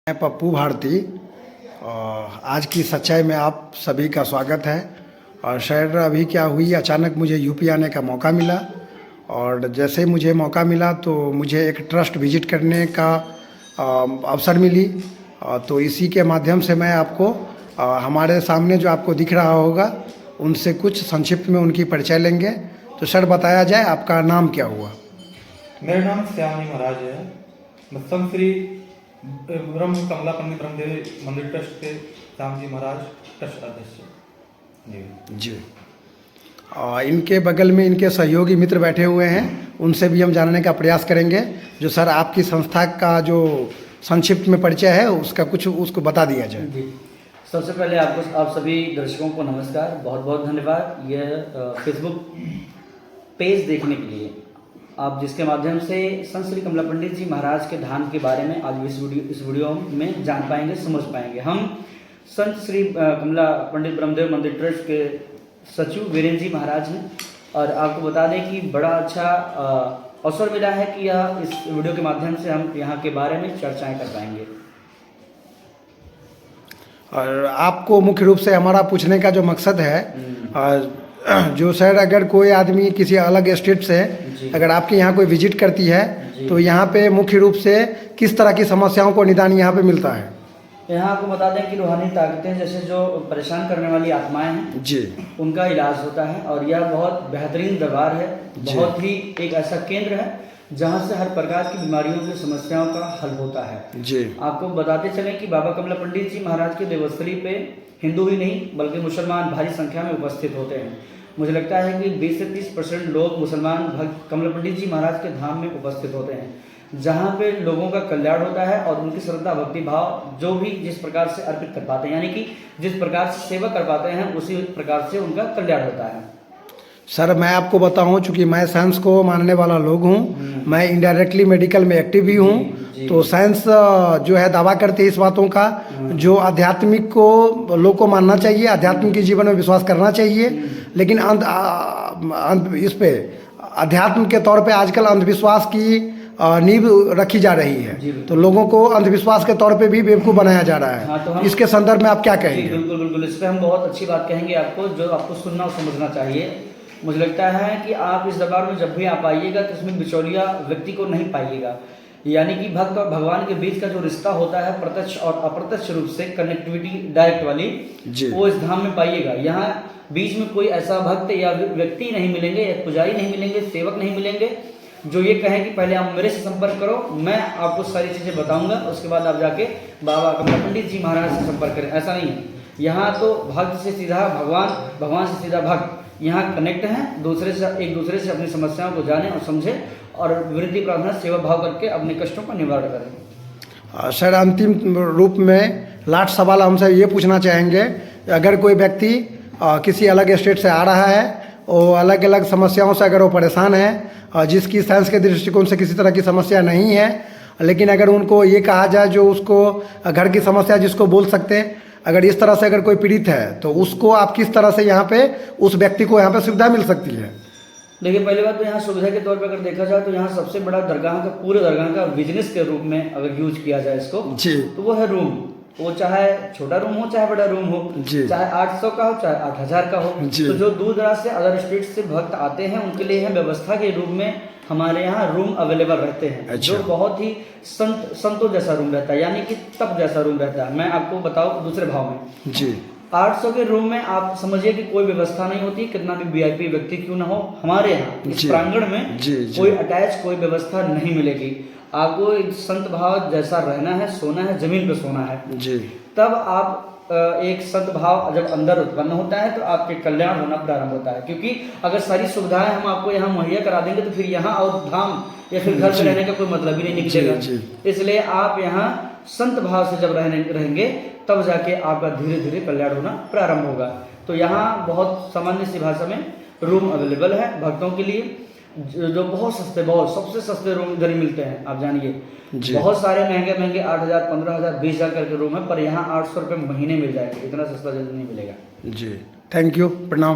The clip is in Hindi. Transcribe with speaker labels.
Speaker 1: मैं पप्पू भारती। आज की सच्चाई में आप सभी का स्वागत है। और शायद अभी क्या हुई, अचानक मुझे यूपी आने का मौका मिला और जैसे मुझे मौका मिला तो मुझे एक ट्रस्ट विजिट करने का अवसर मिली। तो इसी के माध्यम से मैं आपको हमारे सामने जो आपको दिख रहा होगा उनसे कुछ संक्षिप्त में उनकी परिचय लेंगे। तो सर बताया जाए, आपका नाम क्या हुआ?
Speaker 2: मेरा नाम श्याम जी महाराज है। मैं संत श्री ब्रह्म कमला पंडित ब्रह्मदेव मंदिर ट्रस्ट के श्याम जी महाराज ट्रस्ट अध्यक्ष जी।
Speaker 1: इनके बगल में इनके सहयोगी मित्र बैठे हुए हैं, उनसे भी हम जानने का प्रयास करेंगे। जो सर आपकी संस्था का जो संक्षिप्त में परिचय है उसका कुछ उसको बता दिया जाए।
Speaker 3: जी, सबसे पहले आप सभी दर्शकों को नमस्कार, बहुत बहुत धन्यवाद यह फेसबुक पेज देखने के लिए, आप जिसके माध्यम से संत श्री कमला पंडित जी महाराज के धाम के बारे में आज इस वीडियो में जान पाएंगे, समझ पाएंगे। हम संत श्री कमला पंडित ब्रह्मदेव मंदिर ट्रस्ट के सचिव वीरेंद्र जी महाराज हैं और आपको बता दें कि बड़ा अच्छा अवसर मिला है कि यह इस वीडियो के माध्यम से हम यहाँ के बारे में चर्चाएं कर पाएंगे।
Speaker 1: और आपको मुख्य रूप से हमारा पूछने का जो मकसद है, जो सर अगर कोई आदमी किसी अलग स्टेट से अगर आपके यहाँ कोई विजिट करती है तो यहाँ पे मुख्य रूप से किस तरह की समस्याओं को निदान यहाँ पे मिलता है?
Speaker 3: यहाँ आपको बता दें कि रूहानी ताकतें जैसे जो परेशान करने वाली आत्माएं हैं
Speaker 1: जी, उनका
Speaker 3: इलाज होता है और यह बहुत बेहतरीन दरबार है, बहुत ही एक ऐसा केंद्र है जहाँ से हर प्रकार की बीमारियों की समस्याओं का हल होता है
Speaker 1: जी।
Speaker 3: आपको बताते चलें कि बाबा कमला पंडित जी महाराज के देवस्थली पे हिंदू ही नहीं बल्कि मुसलमान भारी संख्या में उपस्थित होते हैं। मुझे लगता है कि 20 से 30% लोग मुसलमान भक्त कमला पंडित जी महाराज के धाम में उपस्थित होते हैं, जहाँ पे लोगों का कल्याण होता है और उनकी श्रद्धा भक्ति भाव जो भी जिस प्रकार से अर्पित कर पाते हैं, यानी कि जिस प्रकार से सेवा कर पाते हैं उसी प्रकार से उनका कल्याण होता है।
Speaker 1: सर मैं आपको बताऊं, चूंकि मैं साइंस को मानने वाला लोग हूं, मैं इनडायरेक्टली मेडिकल में एक्टिव भी हूं, तो साइंस जो है दावा करती है इस बातों का, जो आध्यात्मिक को लोग को मानना चाहिए, आध्यात्मिक के जीवन में विश्वास करना चाहिए, लेकिन इस पे अध्यात्म के तौर पे आजकल अंधविश्वास की नींव रखी जा रही है, तो लोगों को अंधविश्वास के तौर पे भी बेवकूफ़ बनाया जा रहा है। तो इसके संदर्भ में आप क्या कहेंगे?
Speaker 3: बिल्कुल बिल्कुल, इस पर हम बहुत अच्छी बात कहेंगे आपको, जो आपको सुनना और समझना चाहिए। मुझे लगता है कि आप इस दरबार में जब भी आप आइएगा तो इसमें बिचौलिया व्यक्ति को नहीं पाइएगा, यानी कि भक्त और भगवान के बीच का जो रिश्ता होता है प्रत्यक्ष और अप्रत्यक्ष रूप से कनेक्टिविटी डायरेक्ट वाली, वो इस धाम में पाइएगा। यहाँ बीच में कोई ऐसा भक्त या व्यक्ति नहीं मिलेंगे, या पुजारी नहीं मिलेंगे, सेवक नहीं मिलेंगे जो ये कहें कि पहले आप मेरे से संपर्क करो, मैं आपको सारी चीज़ें बताऊंगा, उसके बाद आप जाके बाबा कमला पंडित जी महाराज से संपर्क करें। ऐसा नहीं है, यहाँ तो भक्त से सीधा भगवान, भगवान से सीधा भक्त यहाँ कनेक्ट हैं, एक दूसरे से अपनी समस्याओं को जाने और समझे और विनती प्रार्थना सेवा भाव करके अपने कष्टों का निवारण करें।
Speaker 1: सर अंतिम रूप में लास्ट सवाल हमसे ये पूछना चाहेंगे, अगर कोई व्यक्ति किसी अलग स्टेट से आ रहा है और अलग अलग समस्याओं से अगर वो परेशान है, जिसकी साइंस के दृष्टिकोण से किसी तरह की समस्या नहीं है, लेकिन अगर उनको ये कहा जाए जो उसको घर की समस्या जिसको बोल सकते हैं, अगर इस तरह से अगर कोई पीड़ित है तो उसको आप किस तरह से यहाँ पे उस व्यक्ति को यहाँ पे सुविधा मिल सकती है?
Speaker 3: देखिए, पहली बात तो यहाँ सुविधा के तौर पे अगर देखा जाए तो यहाँ सबसे बड़ा दरगाह का, पूरे दरगाह का बिजनेस के रूप में अगर यूज किया जाए इसको
Speaker 1: जी,
Speaker 3: तो वो है रूम। वो चाहे छोटा रूम हो चाहे बड़ा रूम हो, चाहे 800 का हो चाहे 8000 का हो, तो जो दूर दराज से अदर स्टेट से भक्त आते हैं उनके लिए व्यवस्था के रूप में हमारे यहाँ रूम अवेलेबल रहते हैं।
Speaker 1: अच्छा।
Speaker 3: जो बहुत ही संतों जैसा रूम रहता है, यानी कि तप जैसा रूम रहता है। मैं आपको बताऊँ दूसरे भाव में
Speaker 1: जी,
Speaker 3: 800 के रूम में आप समझिए कि कोई व्यवस्था नहीं होती, कितना भी वीआईपी व्यक्ति क्यों ना हो, हमारे यहाँ इस प्रांगण में कोई अटैच कोई व्यवस्था नहीं मिलेगी। आपको एक संत भाव जैसा रहना है, सोना है, जमीन पे सोना है
Speaker 1: जी।
Speaker 3: तब आप एक संत भाव जब अंदर उत्पन्न होता है तो आपके कल्याण होना प्रारंभ होता है, क्योंकि अगर सारी सुविधाएं हम आपको यहाँ मुहैया करा देंगे तो फिर यहाँ और धाम या फिर घर में रहने का कोई मतलब ही नहीं निकलेगा। इसलिए आप यहाँ संत भाव से जब रहेंगे तब जाके आपका धीरे धीरे कल्याण होना प्रारंभ होगा। तो यहाँ बहुत सामान्य सी भाषा में रूम अवेलेबल है भक्तों के लिए, जो बहुत सस्ते, बहुत सबसे सस्ते रूम इधर ही मिलते हैं। आप जानिए बहुत सारे महंगे महंगे 8000, 15000, 20000 करके रूम है, पर यहाँ 800 रुपये महीने मिल जाएंगे, इतना सस्ता जल्दी नहीं मिलेगा।
Speaker 1: जी, थैंक यू, प्रणाम।